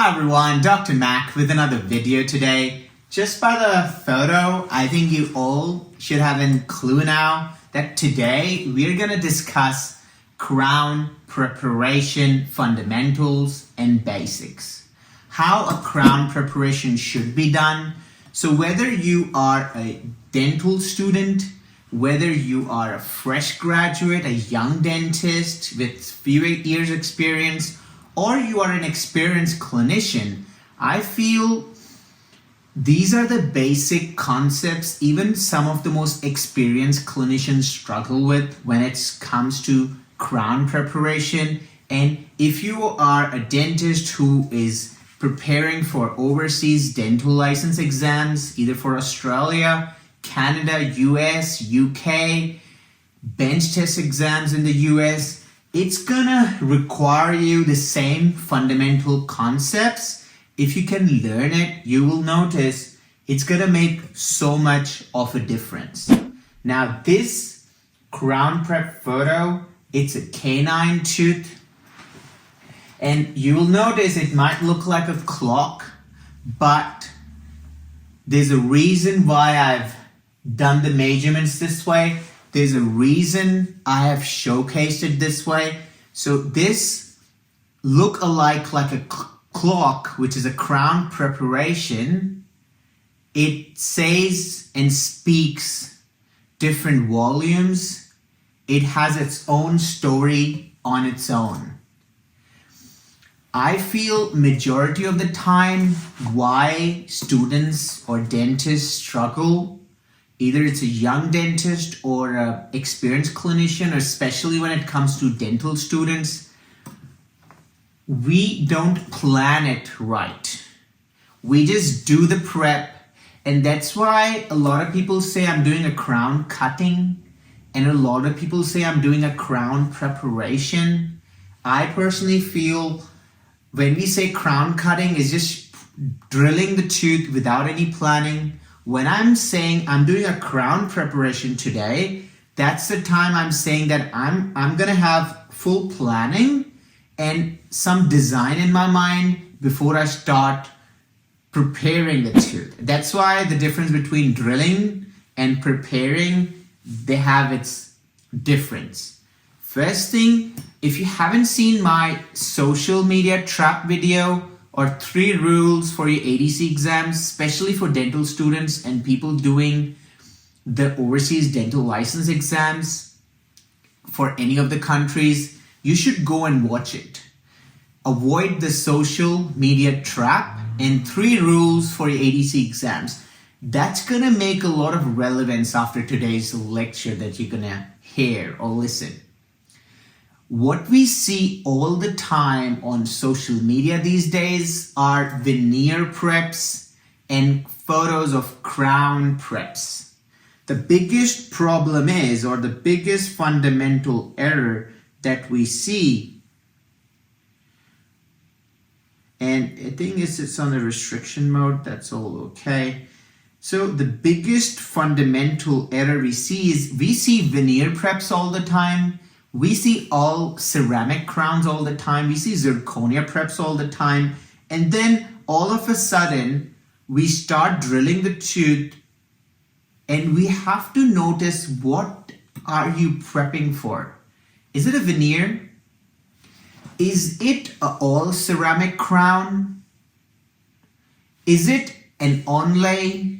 Hi everyone, Dr. Mac with another video today. Just by the photo, I think you all should have a clue now that today we're going to discuss crown preparation fundamentals and basics. How a crown preparation should be done. So whether you are a dental student, whether you are a fresh graduate, a young dentist with few years experience, or you are an experienced clinician, I feel these are the basic concepts even some of the most experienced clinicians struggle with when it comes to crown preparation. And if you are a dentist who is preparing for overseas dental license exams, either for Australia, Canada, US, UK, bench test exams in the US, it's gonna require you the same fundamental concepts. If you can learn it, you will notice it's gonna make so much of a difference. Now this crown prep photo, it's a canine tooth. And you will notice it might look like a clock, but there's a reason why I've done the measurements this way. There's a reason I have showcased it this way. So this look alike like a clock, which is a crown preparation. It says and speaks different volumes. It has its own story on its own. I feel majority of the time why students or dentists struggle, either it's a young dentist or an experienced clinician, or especially when it comes to dental students, we don't plan it right. We just do the prep, and that's why a lot of people say I'm doing a crown cutting, and a lot of people say I'm doing a crown preparation. I personally feel when we say crown cutting is just drilling the tooth without any planning. When I'm saying I'm doing a crown preparation today, that's the time I'm saying that I'm gonna have full planning and some design in my mind before I start preparing the tooth. That's why the difference between drilling and preparing, they have its difference. First thing, if you haven't seen my social media trap video, or 3 rules for your ADC exams, especially for dental students and people doing the overseas dental license exams for any of the countries, you should go and watch it. Avoid the social media trap and 3 rules for your ADC exams. That's gonna make a lot of relevance after today's lecture that you're gonna hear or listen. What we see all the time on social media these days are veneer preps and photos of crown preps. The biggest problem is, or the biggest fundamental error that we see, and I think it's on the restriction mode, that's all okay. So the biggest fundamental error we see is we see veneer preps all the time. We see all ceramic crowns all the time. We see zirconia preps all the time. And then all of a sudden, we start drilling the tooth and we have to notice, what are you prepping for? Is it a veneer? Is it an all ceramic crown? Is it an onlay?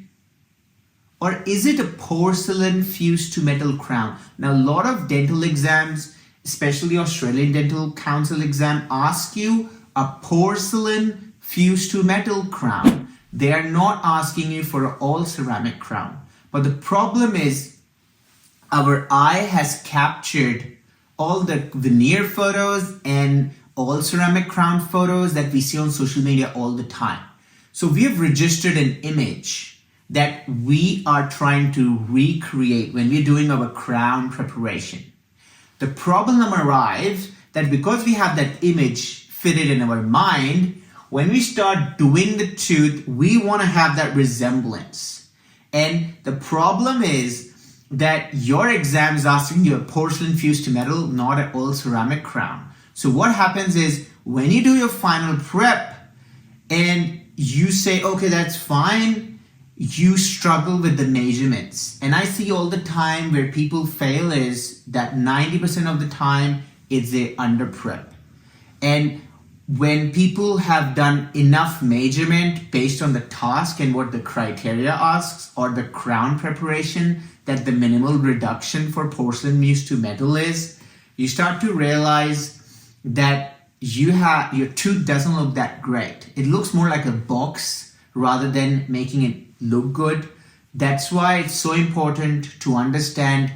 Or is it a porcelain fused to metal crown? Now, a lot of dental exams, especially Australian Dental Council exam, ask you a porcelain fused to metal crown. They are not asking you for an all ceramic crown. But the problem is our eye has captured all the veneer photos and all ceramic crown photos that we see on social media all the time. So we have registered an image that we are trying to recreate when we're doing our crown preparation. The problem arrives that because we have that image fitted in our mind, when we start doing the tooth, we want to have that resemblance. And the problem is that your exam is asking you a porcelain fused to metal, not an all ceramic crown. So what happens is when you do your final prep, and you say, okay, that's fine. You struggle with the measurements. And I see all the time where people fail is that 90% of the time it's they under prep. And when people have done enough measurement based on the task and what the criteria asks or the crown preparation that the minimal reduction for porcelain muse to metal is, you start to realize that your tooth doesn't look that great. It looks more like a box rather than making it look good. That's why it's so important to understand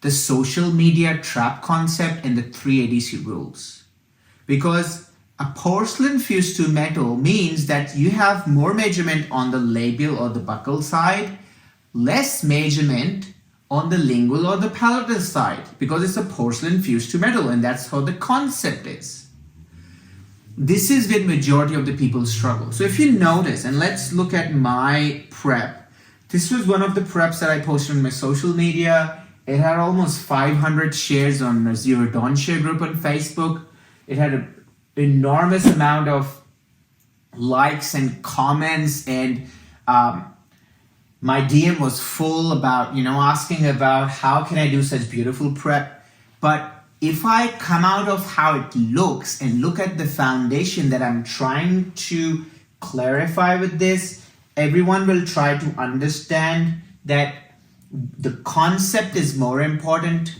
the social media trap concept and the 3 ADC rules. Because a porcelain fused to metal means that you have more measurement on the labial or the buccal side, less measurement on the lingual or the palatal side, because it's a porcelain fused to metal, and that's how the concept is. This is where majority of the people struggle. So if you notice, and let's look at my prep. This was one of the preps that I posted on my social media. It had almost 500 shares on a Zero Dawn share group on Facebook. It had an enormous amount of likes and comments, and my DM was full about, asking about how can I do such beautiful prep. But if I come out of how it looks and look at the foundation that I'm trying to clarify with this, everyone will try to understand that the concept is more important.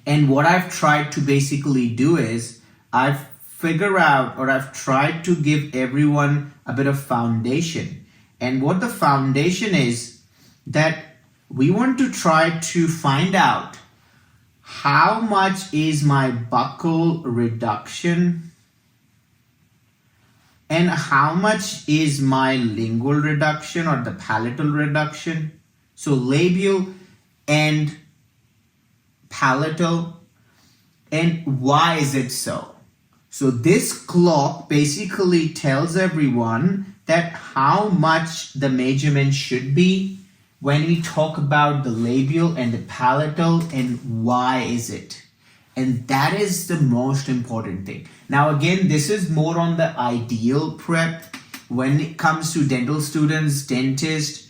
And what I've tried to basically do is I've tried to give everyone a bit of foundation. And what the foundation is that we want to try to find out how much is my buccal reduction and how much is my lingual reduction or the palatal reduction. So labial and palatal, and why is it so? So this clock basically tells everyone that how much the measurement should be when we talk about the labial and the palatal, and why is it? And that is the most important thing. Now again, this is more on the ideal prep. When it comes to dental students, dentists,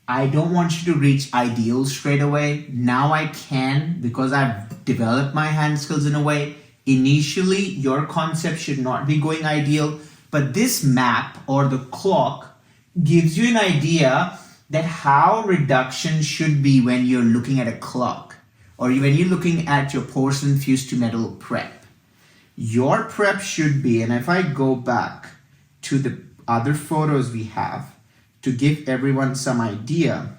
I don't want you to reach ideal straight away. Now I can, because I've developed my hand skills in a way. Initially, your concept should not be going ideal, but this map or the clock gives you an idea that how reduction should be when you're looking at a clock or when you're looking at your porcelain fused to metal prep. Your prep should be, and if I go back to the other photos we have to give everyone some idea,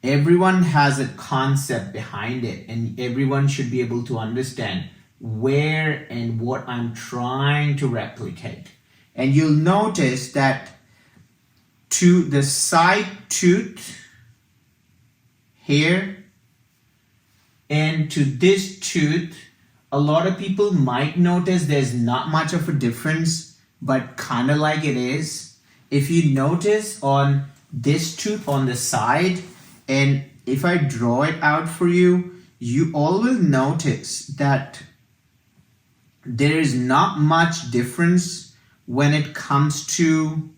everyone has a concept behind it, and everyone should be able to understand where and what I'm trying to replicate. And you'll notice that to the side tooth here and to this tooth, a lot of people might notice there's not much of a difference, but kind of like it is. If you notice on this tooth on the side, and if I draw it out for you, you all will notice that there is not much difference when it comes to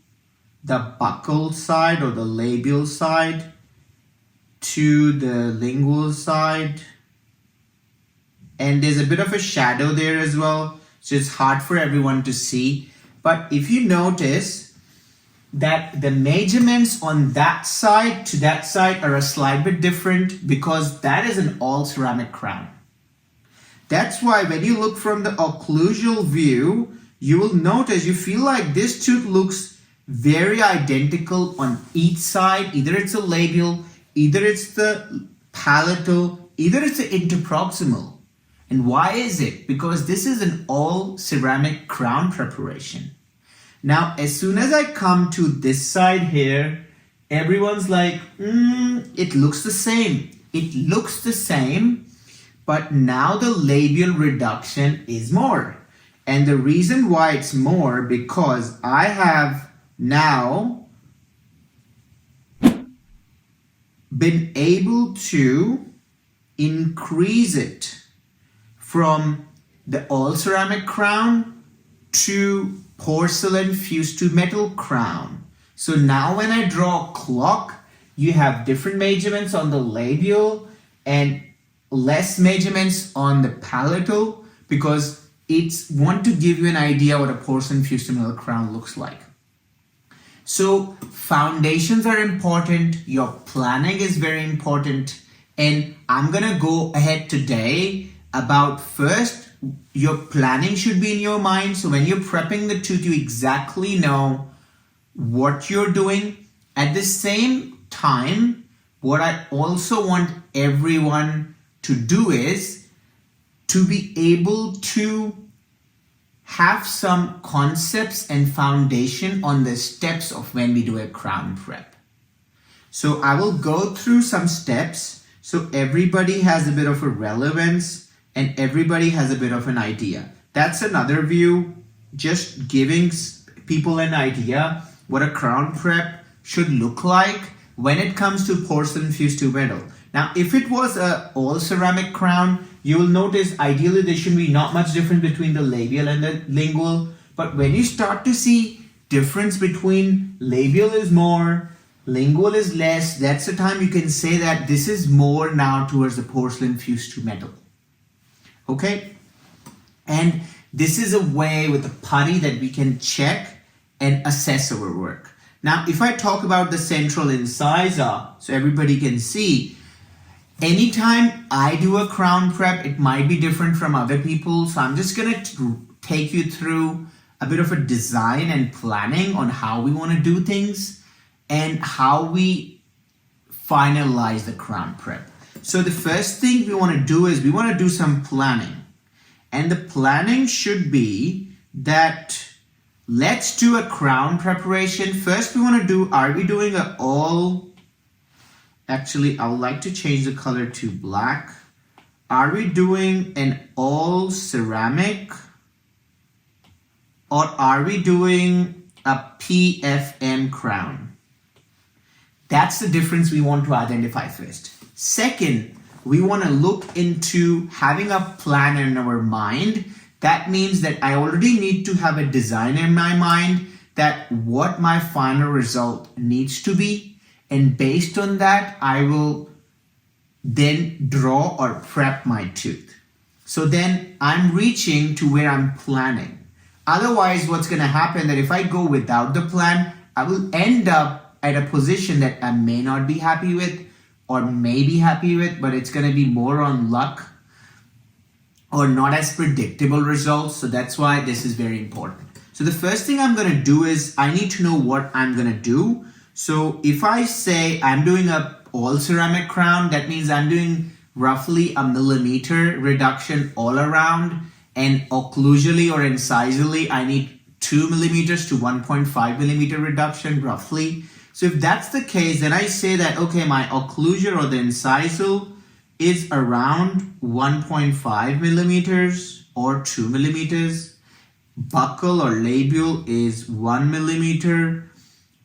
the buccal side or the labial side to the lingual side. And there's a bit of a shadow there as well, so it's hard for everyone to see. But if you notice that the measurements on that side to that side are a slight bit different, because that is an all ceramic crown. That's why when you look from the occlusal view, you will notice, you feel like this tooth looks very identical on each side. Either it's a labial, either it's the palatal, either it's the interproximal. And why is it? Because this is an all ceramic crown preparation. Now, as soon as I come to this side here, everyone's like, it looks the same. It looks the same, but now the labial reduction is more. And the reason why it's more, because I have now been able to increase it from the all ceramic crown to porcelain fused to metal crown. So now when I draw a clock, you have different measurements on the labial and less measurements on the palatal, because it's want to give you an idea what a porcelain fused to metal crown looks like. So foundations are important, your planning is very important, and I'm gonna go ahead today about first, your planning should be in your mind. So when you're prepping the tooth, you exactly know what you're doing. At the same time, what I also want everyone to do is to be able to have some concepts and foundation on the steps of when we do a crown prep. So I will go through some steps so everybody has a bit of a relevance and everybody has a bit of an idea. That's another view, just giving people an idea what a crown prep should look like when it comes to porcelain fused to metal. Now, if it was a all ceramic crown, you will notice ideally there should be not much difference between the labial and the lingual. But when you start to see difference between labial is more, lingual is less, that's the time you can say that this is more now towards the porcelain fused to metal. Okay? And this is a way with the putty that we can check and assess our work. Now, if I talk about the central incisor, so everybody can see, anytime I do a crown prep, it might be different from other people. So I'm just going to take you through a bit of a design and planning on how we want to do things and how we finalize the crown prep. So the first thing we want to do is we want to do some planning. And the planning should be that let's do a crown preparation. First we want to do, are we doing a all, actually I would like to change the color to black. Are we doing an all ceramic or are we doing a PFM crown? That's the difference we want to identify first. Second, we want to look into having a plan in our mind. That means that I already need to have a design in my mind that what my final result needs to be. And based on that, I will then draw or prep my tooth. So then I'm reaching to where I'm planning. Otherwise, what's going to happen that if I go without the plan, I will end up at a position that I may not be happy with or may be happy with, but it's going to be more on luck or not as predictable results. So that's why this is very important. So the first thing I'm going to do is I need to know what I'm going to do. So if I say I'm doing a all ceramic crown, that means I'm doing roughly a millimeter reduction all around, and occlusally or incisally I need 2 millimeters to 1.5 millimeter reduction roughly. So if that's the case, then I say that, okay, my occlusal or the incisal is around 1.5 millimeters or 2 millimeters. Buccal or labial is 1 millimeter.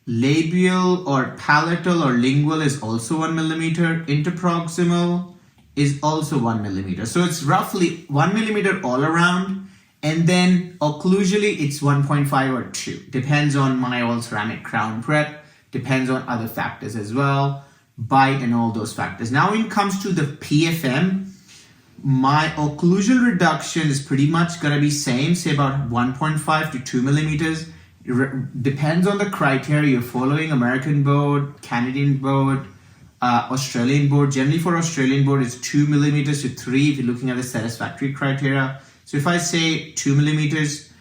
Labial or palatal or lingual is also 1 millimeter. Interproximal is also 1 millimeter. So it's roughly 1 millimeter all around. And then occlusally it's 1.5 or 2. Depends on my all ceramic crown prep. Depends on other factors as well. Bite and all those factors. Now when it comes to the PFM, my occlusal reduction is pretty much going to be same, say about 1.5 to 2 millimeters. Depends on the criteria you're following, American board, Canadian board, Australian board. Generally for Australian board, it's 2 millimeters to 3 if you're looking at the satisfactory criteria. So if I say 2 millimeters,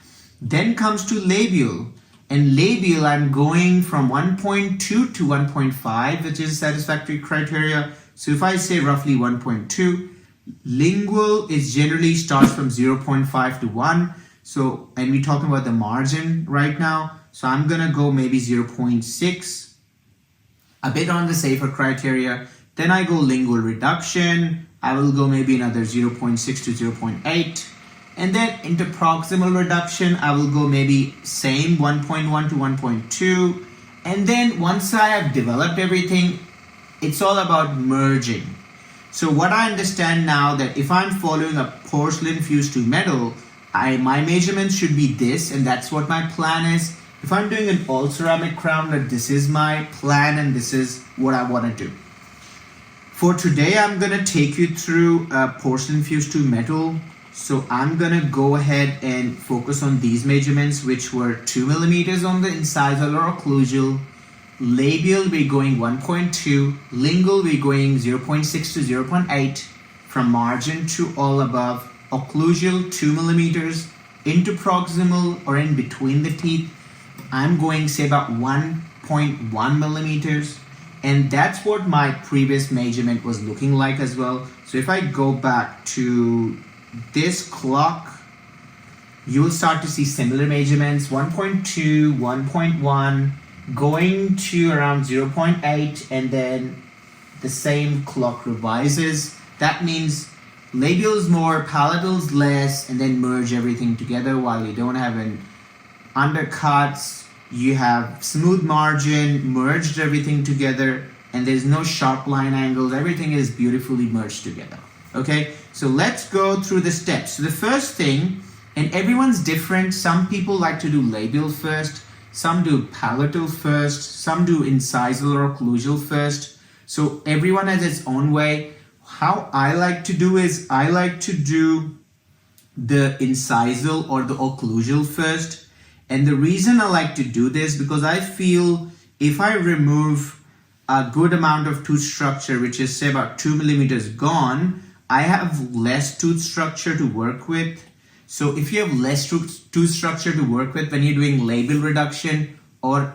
then comes to labial. And labial, I'm going from 1.2 to 1.5, which is satisfactory criteria. So if I say roughly 1.2, lingual is generally starts from 0.5 to 1. So, and we're talking about the margin right now. So I'm going to go maybe 0.6, a bit on the safer criteria. Then I go lingual reduction. I will go maybe another 0.6 to 0.8. And then interproximal reduction, I will go maybe same 1.1 to 1.2. And then once I have developed everything, it's all about merging. So what I understand now that if I'm following a porcelain fused to metal, my measurements should be this, and that's what my plan is. If I'm doing an all ceramic crown, that this is my plan and this is what I want to do. For today, I'm gonna take you through porcelain fused to metal. So I'm gonna go ahead and focus on these measurements, which were 2 millimeters on the incisal or occlusal. Labial, we're going 1.2. Lingual, we're going 0.6 to 0.8. From margin to all above. Occlusal, 2 millimeters. Interproximal, or in between the teeth, I'm going say about 1.1 millimeters. And that's what my previous measurement was looking like as well. So if I go back to this clock, you'll start to see similar measurements, 1.2, 1.1, going to around 0.8, and then the same clock revises. That means labial is more, palatal is less, and then merge everything together. While you don't have an undercuts, you have smooth margin, merged everything together, and there's no sharp line angles. Everything is beautifully merged together. Okay, so let's go through the steps. So the first thing, and everyone's different. Some people like to do labial first, some do palatal first, some do incisal or occlusal first. So everyone has its own way. How I like to do is I like to do the incisal or the occlusal first. And the reason I like to do this, because I feel if I remove a good amount of tooth structure, which is say about 2 millimeters gone, I have less tooth structure to work with. So if you have less tooth structure to work with when you're doing labial reduction or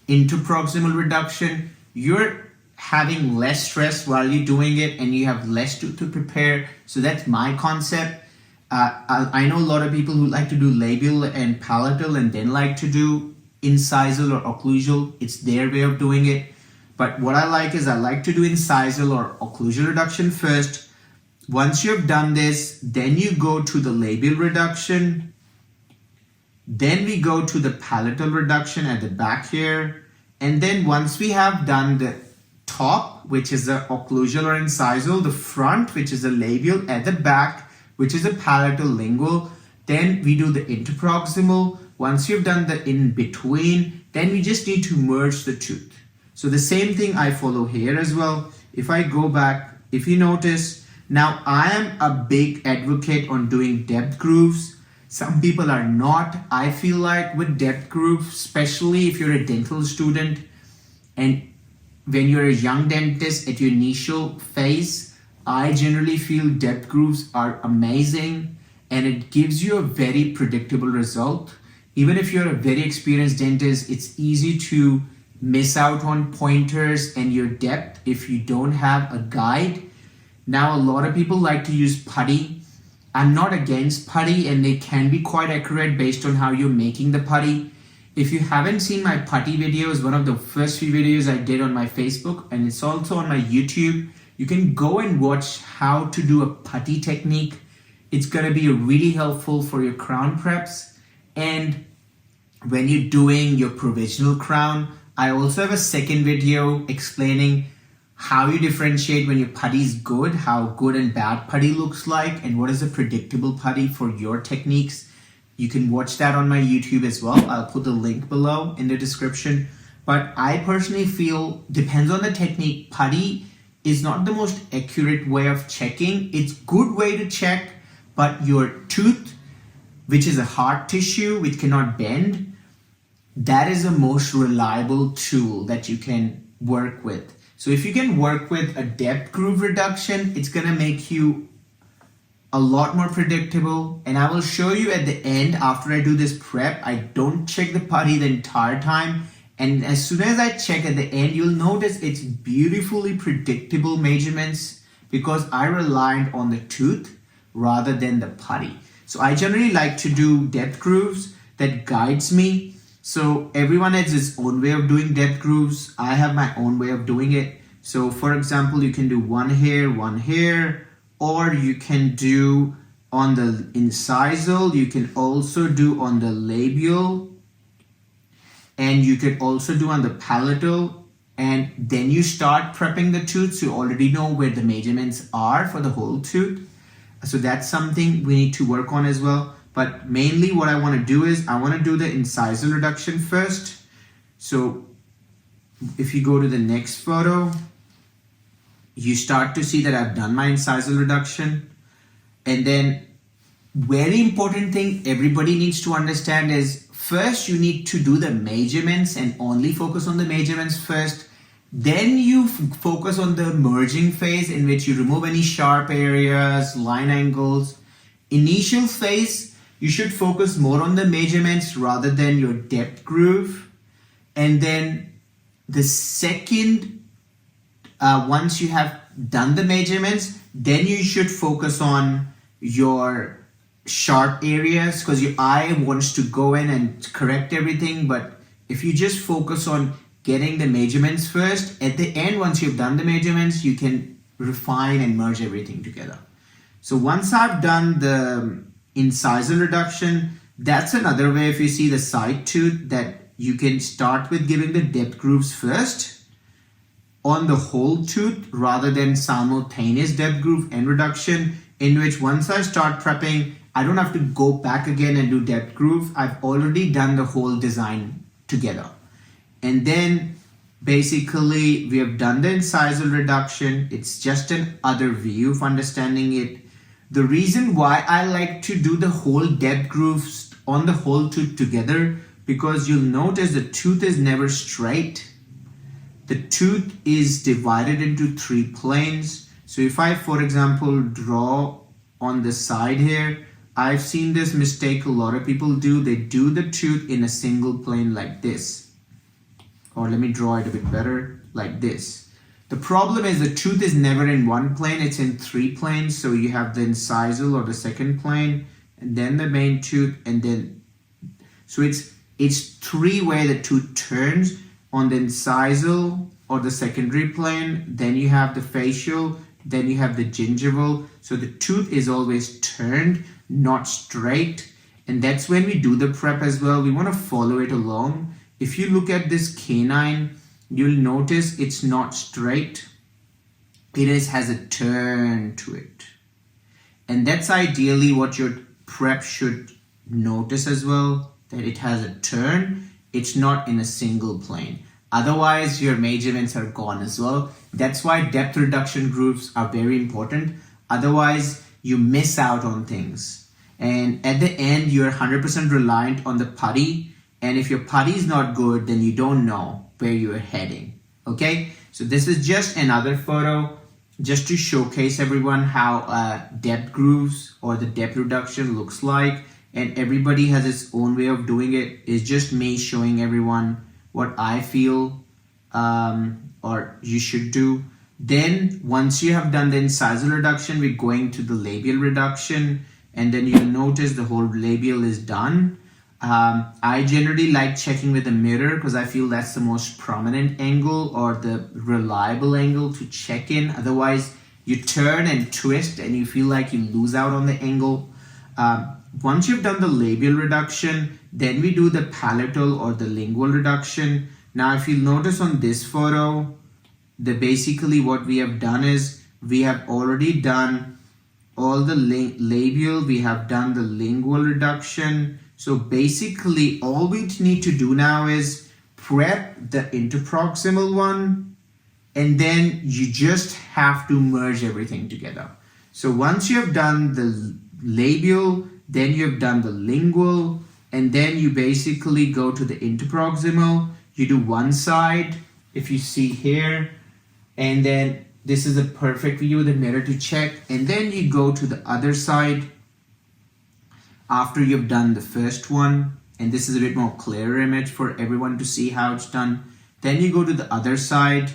interproximal reduction, you're having less stress while you're doing it and you have less to prepare. So that's my concept. I know a lot of people who like to do labial and palatal and then like to do incisal or occlusal. It's their way of doing it. But what I like is I like to do incisal or occlusal reduction first. Once you've done this, then you go to the labial reduction. Then we go to the palatal reduction at the back here. And then once we have done the top, which is the occlusal or incisal, the front, which is the labial, at the back, which is a palatal lingual, then we do the interproximal. Once you've done the in between, then we just need to merge the tooth. So the same thing I follow here as well. If I go back, if you notice, now I am a big advocate on doing depth grooves. Some people are not. I feel like with depth grooves, especially if you're a dental student and when you're a young dentist at your initial phase, I generally feel depth grooves are amazing and it gives you a very predictable result. Even if you're a very experienced dentist, it's easy to miss out on pointers and your depth if you don't have a guide. Now, a lot of people like to use putty. I'm not against putty and they can be quite accurate based on how you're making the putty. If you haven't seen my putty videos, one of the first few videos I did on my Facebook, and it's also on my YouTube, you can go and watch how to do a putty technique. It's gonna be really helpful for your crown preps. And when you're doing your provisional crown, I also have a second video explaining how you differentiate when your putty is good, how good and bad putty looks like, and what is a predictable putty for your techniques. You can watch that on my YouTube as well. I'll put the link below in the description. But I personally feel, depends on the technique, putty is not the most accurate way of checking. It's good way to check, but your tooth, which is a hard tissue which cannot bend, that is the most reliable tool that you can work with. So if you can work with a depth groove reduction, it's gonna make you a lot more predictable. And I will show you at the end, after I do this prep, I don't check the putty the entire time. And as soon as I check at the end, you'll notice it's beautifully predictable measurements because I relied on the tooth rather than the putty. So I generally like to do depth grooves that guides me. So everyone has its own way of doing depth grooves. I have my own way of doing it. So for example, you can do one here, or you can do on the incisal, you can also do on the labial, and you could also do on the palatal, and then you start prepping the tooth so you already know where the measurements are for the whole tooth. So that's something we need to work on as well. But mainly what I want to do is I want to do the incisal reduction first. So if you go to the next photo, you start to see that I've done my incisal reduction. And then very important thing everybody needs to understand is first you need to do the measurements and only focus on the measurements first. Then you focus on the merging phase in which you remove any sharp areas, line angles. Initial phase, you should focus more on the measurements rather than your depth groove. And then the second, once you have done the measurements, then you should focus on your sharp areas because your eye wants to go in and correct everything. But if you just focus on getting the measurements first, at the end, once you've done the measurements, you can refine and merge everything together. So once I've done the incisal reduction, that's another way. If you see the side tooth, that you can start with giving the depth grooves first on the whole tooth rather than simultaneous depth groove and reduction, in which once I start prepping, I don't have to go back again and do depth groove. I've already done the whole design together. And then basically we have done the incisal reduction. It's just an other view of understanding it. The reason why I like to do the whole depth grooves on the whole tooth together, because you'll notice the tooth is never straight. The tooth is divided into 3 planes. So if I, for example, draw on the side here, I've seen this mistake a lot of people do. They do the tooth in a single plane like this. Or let me draw it a bit better, like this. The problem is the tooth is never in one plane, it's in 3 planes. So you have the incisal or the second plane, and then the main tooth, and then, so it's 3 where the tooth turns. On the incisal or the secondary plane, then you have the facial, then you have the gingival. So the tooth is always turned, not straight. And that's when we do the prep as well. We want to follow it along. If you look at this canine, you'll notice it's not straight. It has a turn to it. And that's ideally what your prep should notice as well, that it has a turn. It's not in a single plane. Otherwise, your measurements are gone as well. That's why depth reduction grooves are very important. Otherwise, you miss out on things. And at the end, you're 100% reliant on the putty. And if your putty is not good, then you don't know where you're heading. Okay? So this is just another photo just to showcase everyone how depth grooves or the depth reduction looks like. And everybody has its own way of doing it. It's just me showing everyone what I feel or you should do. Then once you have done the incisal reduction, we're going to the labial reduction, and then you'll notice the whole labial is done. I generally like checking with a mirror because I feel that's the most prominent angle or the reliable angle to check in. Otherwise, you turn and twist and you feel like you lose out on the angle. Once you've done the labial reduction, then we do the palatal or the lingual reduction. Now, if you'll notice on this photo, basically what we have done is we have already done all the labial, we have done the lingual reduction. So basically all we need to do now is prep the interproximal one, and then you just have to merge everything together. So once you have done the labial, then you have done the lingual, and then you basically go to the interproximal. You do one side, if you see here, and then this is a perfect view of the mirror to check, and then you go to the other side after you've done the first one, and this is a bit more clearer image for everyone to see how it's done. Then you go to the other side,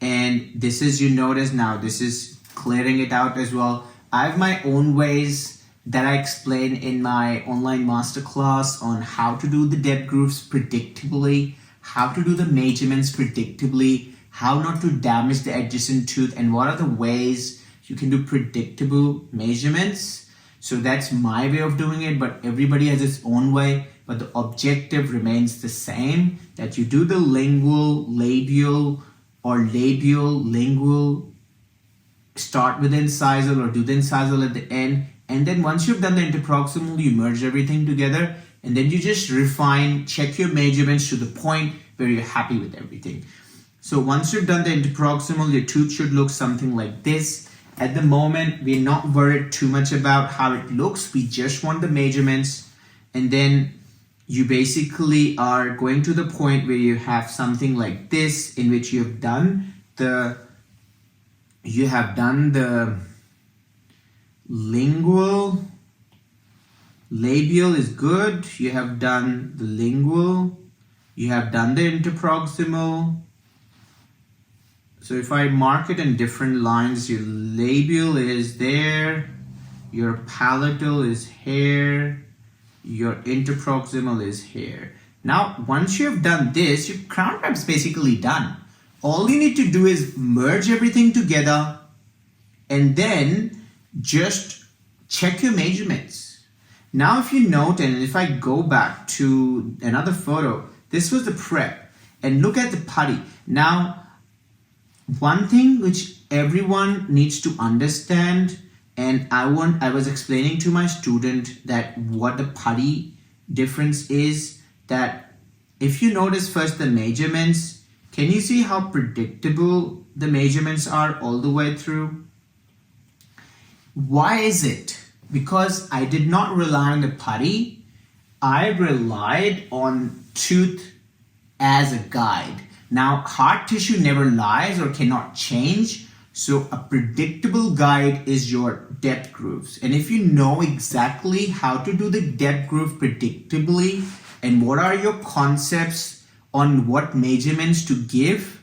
and this is, you notice now, this is clearing it out as well. I have my own ways that I explain in my online masterclass on how to do the depth grooves predictably, how to do the measurements predictably, how not to damage the adjacent tooth, and what are the ways you can do predictable measurements. So that's my way of doing it, but everybody has its own way. But the objective remains the same, that you do the lingual, labial, or labial, lingual, start with incisal or do the incisal at the end, And then once you've done the interproximal, you merge everything together, and then you just refine, check your measurements to the point where you're happy with everything. So once you've done the interproximal, your tooth should look something like this. At the moment, we're not worried too much about how it looks. We just want the measurements. And then you basically are going to the point where you have something like this, in which you have done the lingual, labial is good. You have done the lingual. You have done the interproximal. So if I mark it in different lines, your labial is there, your palatal is here, your interproximal is here. Now, once you have done this, your crown prep is basically done. All you need to do is merge everything together and then just check your measurements. Now, if you note, and if I go back to another photo, this was the prep, and look at the putty. Now, one thing which everyone needs to understand, and I was explaining to my student that what the putty difference is, that if you notice first the measurements, can you see how predictable the measurements are all the way through? Why is it? Because I did not rely on the putty. I relied on tooth as a guide. Now, hard tissue never lies or cannot change. So a predictable guide is your depth grooves. And if you know exactly how to do the depth groove predictably and what are your concepts on what measurements to give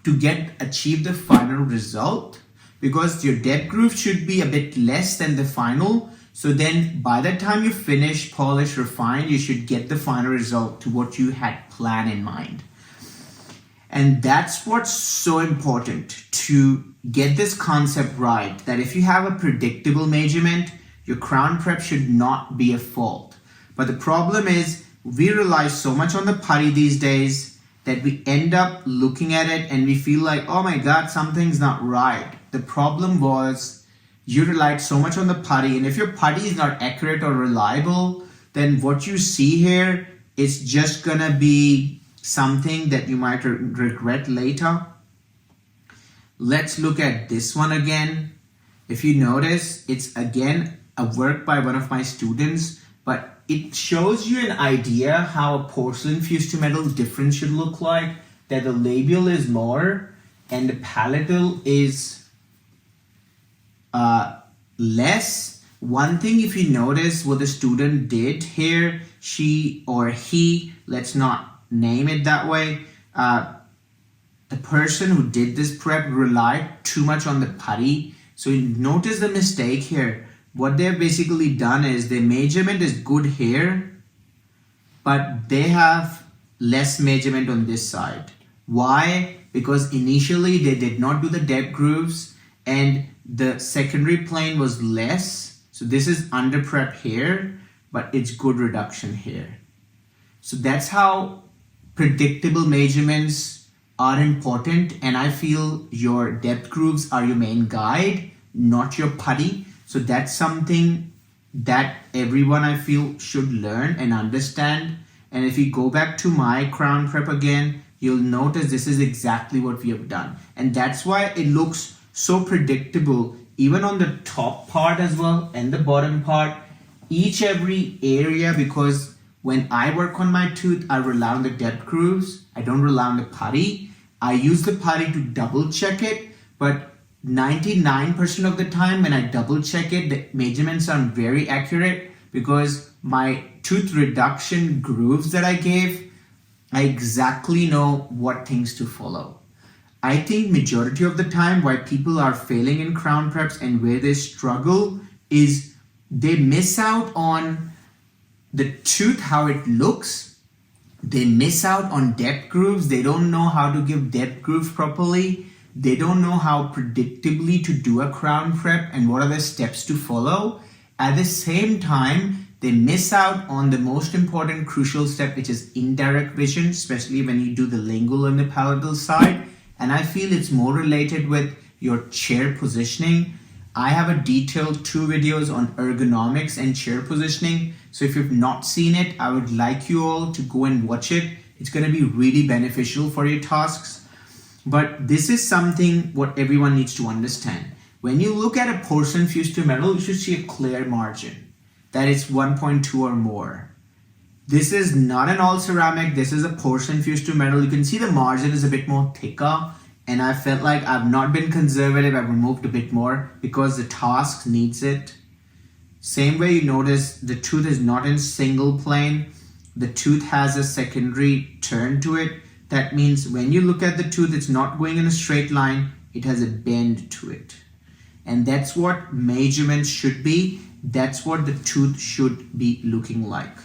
to achieve the final result, because your depth groove should be a bit less than the final. So then by the time you finish, polish, refine, you should get the final result to what you had planned in mind. And that's what's so important, to get this concept right, that if you have a predictable measurement, your crown prep should not be a fault. But the problem is we rely so much on the putty these days that we end up looking at it and we feel like, oh my God, something's not right. The problem was you relied so much on the putty, and if your putty is not accurate or reliable, then what you see here is just gonna be something that you might regret later. Let's look at this one again. If you notice, it's again a work by one of my students, but it shows you an idea how a porcelain fused to metal difference should look like, that the labial is more and the palatal is less. One thing, if you notice what the student did here, she or he, let's not name it that way, the person who did this prep relied too much on the putty. So you notice the mistake here. What they've basically done is their measurement is good here, but they have less measurement on this side. Why? Because initially they did not do the depth grooves and the secondary plane was less. So this is under prep here, but it's good reduction here. So that's how predictable measurements are important, and I feel your depth grooves are your main guide, not your putty. So that's something that everyone, I feel, should learn and understand. And if you go back to my crown prep again, you'll notice this is exactly what we have done. And that's why it looks so predictable, even on the top part as well and the bottom part, every area, because when I work on my tooth, I rely on the depth grooves. I don't rely on the putty. I use the putty to double check it, but 99% of the time when I double check it, the measurements are very accurate because my tooth reduction grooves that I gave, I exactly know what things to follow. I think majority of the time why people are failing in crown preps and where they struggle is they miss out on the tooth, how it looks. They miss out on depth grooves. They don't know how to give depth grooves properly. They don't know how predictably to do a crown prep and what are the steps to follow. At the same time, they miss out on the most important crucial step, which is indirect vision, especially when you do the lingual and the palatal side. And I feel it's more related with your chair positioning. I have a detailed 2 videos on ergonomics and chair positioning. So if you've not seen it, I would like you all to go and watch it. It's going to be really beneficial for your tasks. But this is something what everyone needs to understand. When you look at a porcelain fused to metal, you should see a clear margin that is 1.2 or more. This is not an all ceramic. This is a porcelain fused to metal. You can see the margin is a bit more thicker. And I felt like I've not been conservative. I've removed a bit more because the task needs it. Same way you notice the tooth is not in single plane. The tooth has a secondary turn to it. That means when you look at the tooth, it's not going in a straight line. It has a bend to it. And that's what measurements should be. That's what the tooth should be looking like.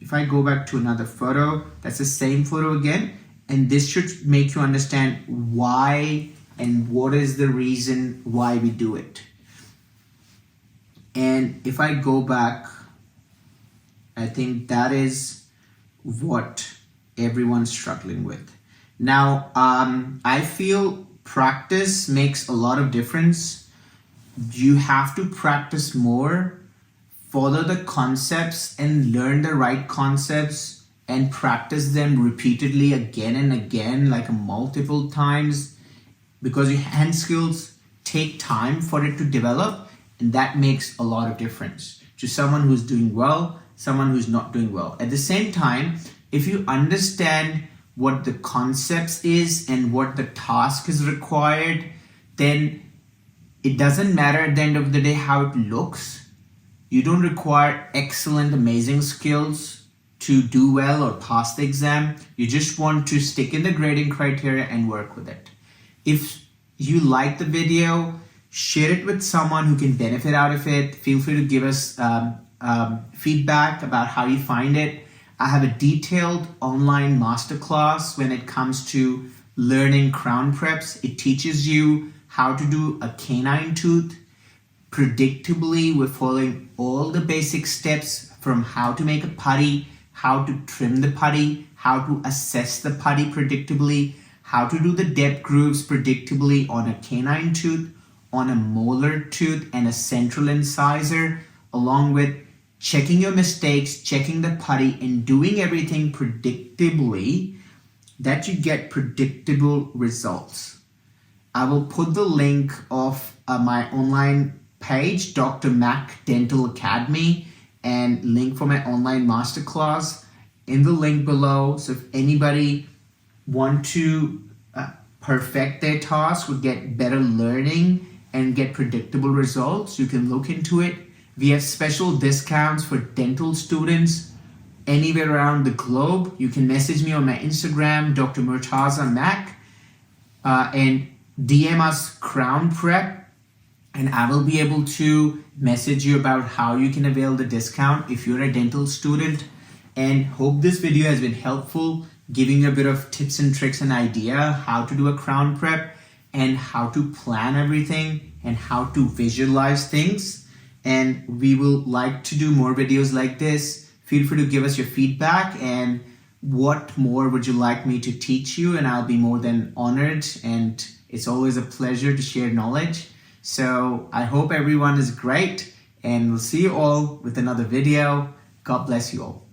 If I go back to another photo, that's the same photo again. And this should make you understand why and what is the reason why we do it. And if I go back, I think that is what everyone's struggling with. Now, I feel practice makes a lot of difference. You have to practice more, follow the concepts and learn the right concepts and practice them repeatedly again and again, like multiple times, because your hand skills take time for it to develop, and that makes a lot of difference to someone who's doing well, someone who's not doing well. At the same time, if you understand what the concepts is and what the task is required, then it doesn't matter at the end of the day how it looks. You don't require excellent, amazing skills to do well or pass the exam. You just want to stick in the grading criteria and work with it. If you like the video, share it with someone who can benefit out of it. Feel free to give us feedback about how you find it. I have a detailed online masterclass when it comes to learning crown preps. It teaches you how to do a canine tooth predictably. We're following all the basic steps from how to make a putty, how to trim the putty, how to assess the putty predictably, how to do the depth grooves predictably on a canine tooth, on a molar tooth, and a central incisor, along with checking your mistakes, checking the putty, and doing everything predictably that you get predictable results. I will put the link of my online page, Dr. Mak Dental Academy, and link for my online masterclass in the link below. So if anybody want to perfect their task or get better learning and get predictable results, you can look into it. We have special discounts for dental students anywhere around the globe. You can message me on my Instagram, Dr. Murtaza Mak, and DM us Crown Prep, and I will be able to message you about how you can avail the discount if you're a dental student. And hope this video has been helpful, giving you a bit of tips and tricks and idea how to do a crown prep and how to plan everything and how to visualize things. And we will like to do more videos like this. Feel free to give us your feedback and what more would you like me to teach you, and I'll be more than honored, and it's always a pleasure to share knowledge. So I hope everyone is great, and we'll see you all with another video. God bless you all.